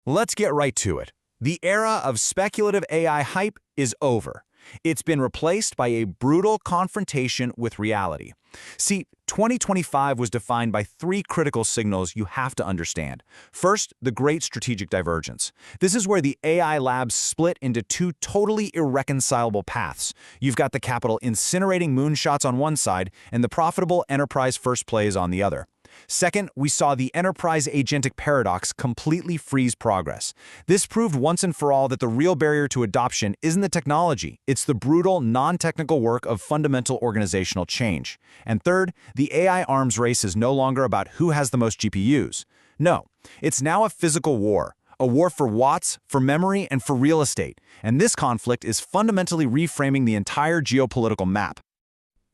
Let's get right to it. The era of speculative AI hype is over. It's been replaced by a brutal confrontation with reality. See, 2025 was defined by three critical signals you have to understand. First, the Great Strategic Divergence. This is where the AI labs split into two totally irreconcilable paths. You've got the capital incinerating moonshots on one side and the profitable enterprise first plays on the other. Second, we saw the enterprise Agentic Paradox completely freeze progress. This proved once and for all that the real barrier to adoption isn't the technology, it's the brutal, non-technical work of fundamental organizational change. And third, the AI arms race is no longer about who has the most GPUs. No, it's now a physical war. A war for watts, for memory, and for real estate. And this conflict is fundamentally reframing the entire geopolitical map.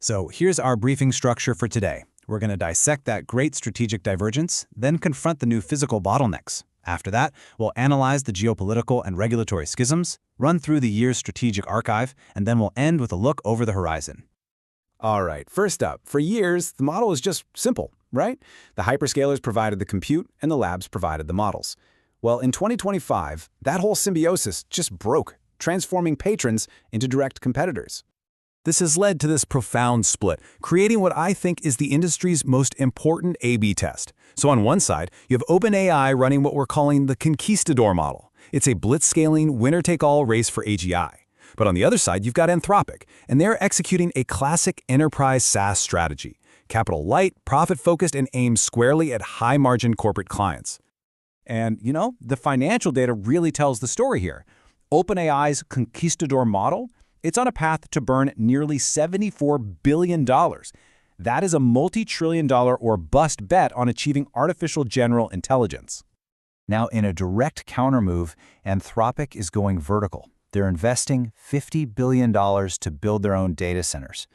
So here's our briefing structure for today. We're going to dissect that great strategic divergence, then confront the new physical bottlenecks. After that, we'll analyze the geopolitical and regulatory schisms, run through the year's strategic archive, and then we'll end with a look over the horizon. All right, first up, for years, the model was just simple, right? The hyperscalers provided the compute and the labs provided the models. Well, in 2025, that whole symbiosis just broke, transforming patrons into direct competitors. This has led to this profound split, creating what I think is the industry's most important A/B test. So on one side, you have OpenAI running what we're calling the conquistador model. It's a blitzscaling, winner-take-all race for AGI. But on the other side, you've got Anthropic, and they're executing a classic enterprise SaaS strategy. Capital light, profit-focused, and aimed squarely at high-margin corporate clients. And, the financial data really tells the story here. OpenAI's conquistador model, it's on a path to burn nearly $74 billion. That is a multi-trillion-dollar or bust bet on achieving artificial general intelligence. Now, in a direct countermove, Anthropic is going vertical. They're investing $50 billion to build their own data centers.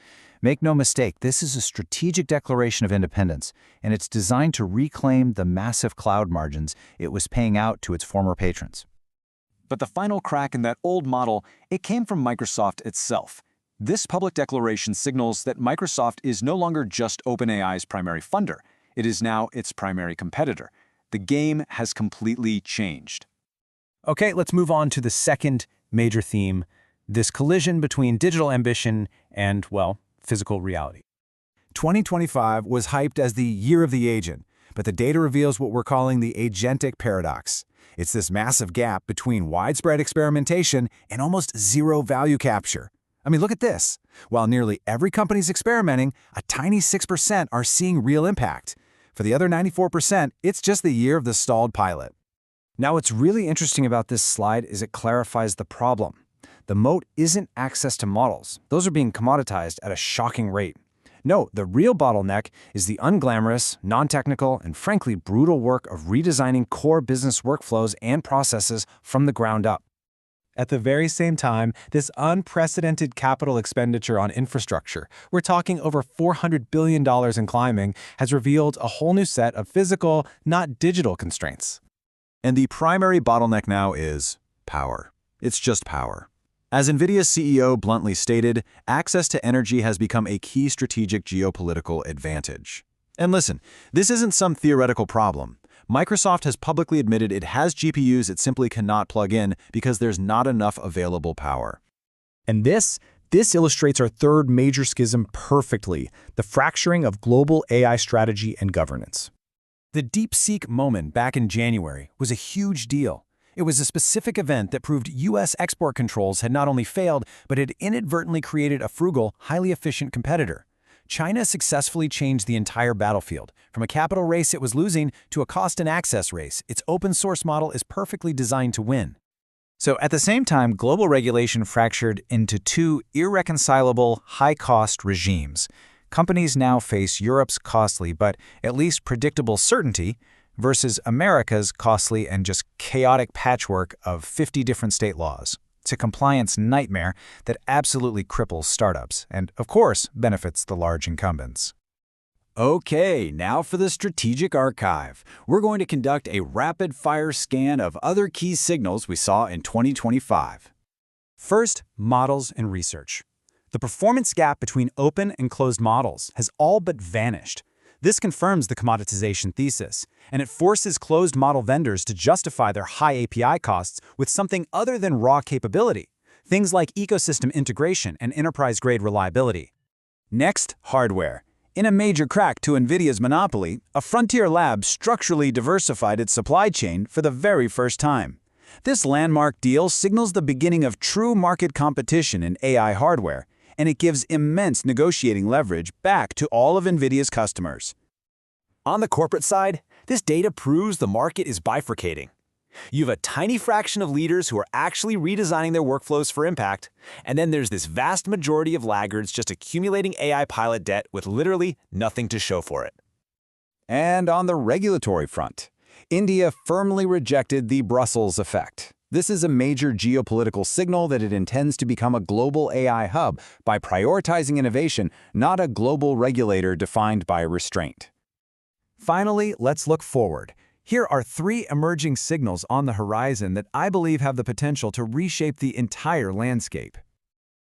Make no mistake, this is a strategic declaration of independence, and it's designed to reclaim the massive cloud margins it was paying out to its former patrons. But the final crack in that old model, it came from Microsoft itself. This public declaration signals that Microsoft is no longer just OpenAI's primary funder. It is now its primary competitor. The game has completely changed. Okay, let's move on to the second major theme, this collision between digital ambition and, physical reality. 2025 was hyped as the year of the agent, but the data reveals what we're calling the Agentic Paradox. It's this massive gap between widespread experimentation and almost zero value capture. I mean, look at this. While nearly every company's experimenting, a tiny 6% are seeing real impact. For the other 94%, it's just the year of the stalled pilot. Now, what's really interesting about this slide is it clarifies the problem. The moat isn't access to models. Those are being commoditized at a shocking rate. No, the real bottleneck is the unglamorous, non-technical, and frankly brutal work of redesigning core business workflows and processes from the ground up. At the very same time, this unprecedented capital expenditure on infrastructure, we're talking over $400 billion in climbing, has revealed a whole new set of physical, not digital constraints. And the primary bottleneck now is power. It's just power. As NVIDIA's CEO bluntly stated, access to energy has become a key strategic geopolitical advantage. And listen, this isn't some theoretical problem. Microsoft has publicly admitted it has GPUs it simply cannot plug in because there's not enough available power. And this illustrates our third major schism perfectly, the fracturing of global AI strategy and governance. The DeepSeek moment back in January was a huge deal. It was a specific event that proved U.S. export controls had not only failed, but had inadvertently created a frugal, highly efficient competitor. China successfully changed the entire battlefield. From a capital race it was losing to a cost and access race, its open source model is perfectly designed to win. So at the same time, global regulation fractured into two irreconcilable, high-cost regimes. Companies now face Europe's costly but at least predictable certainty versus America's costly and just chaotic patchwork of 50 different state laws. It's a compliance nightmare that absolutely cripples startups and, of course, benefits the large incumbents. Okay, now for the strategic archive. We're going to conduct a rapid-fire scan of other key signals we saw in 2025. First, models and research. The performance gap between open and closed models has all but vanished. This confirms the commoditization thesis, and it forces closed model vendors to justify their high API costs with something other than raw capability, things like ecosystem integration and enterprise-grade reliability. Next, hardware. In a major crack to NVIDIA's monopoly, a frontier lab structurally diversified its supply chain for the very first time. This landmark deal signals the beginning of true market competition in AI hardware, and it gives immense negotiating leverage back to all of NVIDIA's customers. On the corporate side, this data proves the market is bifurcating. You have a tiny fraction of leaders who are actually redesigning their workflows for impact, and then there's this vast majority of laggards just accumulating AI pilot debt with literally nothing to show for it. And on the regulatory front, India firmly rejected the Brussels effect. This is a major geopolitical signal that it intends to become a global AI hub by prioritizing innovation, not a global regulator defined by restraint. Finally, let's look forward. Here are 3 emerging signals on the horizon that I believe have the potential to reshape the entire landscape.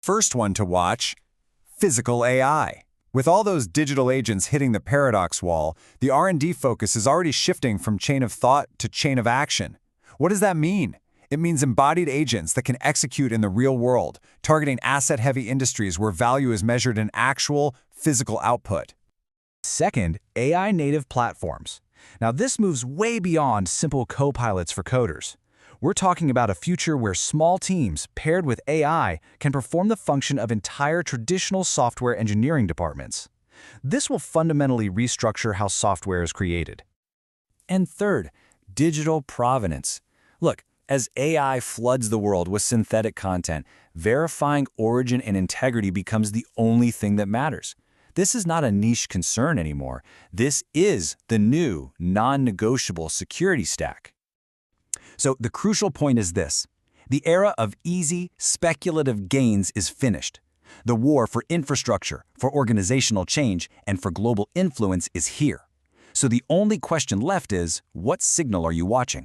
First one to watch, physical AI. With all those digital agents hitting the paradox wall, the R&D focus is already shifting from chain of thought to chain of action. What does that mean? It means embodied agents that can execute in the real world, targeting asset-heavy industries where value is measured in actual, physical output. Second, AI-native platforms. Now, this moves way beyond simple co-pilots for coders. We're talking about a future where small teams, paired with AI, can perform the function of entire traditional software engineering departments. This will fundamentally restructure how software is created. And third, digital provenance. Look, as AI floods the world with synthetic content, verifying origin and integrity becomes the only thing that matters. This is not a niche concern anymore. This is the new, non-negotiable security stack. So the crucial point is this. The era of easy, speculative gains is finished. The war for infrastructure, for organizational change, and for global influence is here. So the only question left is, what signal are you watching?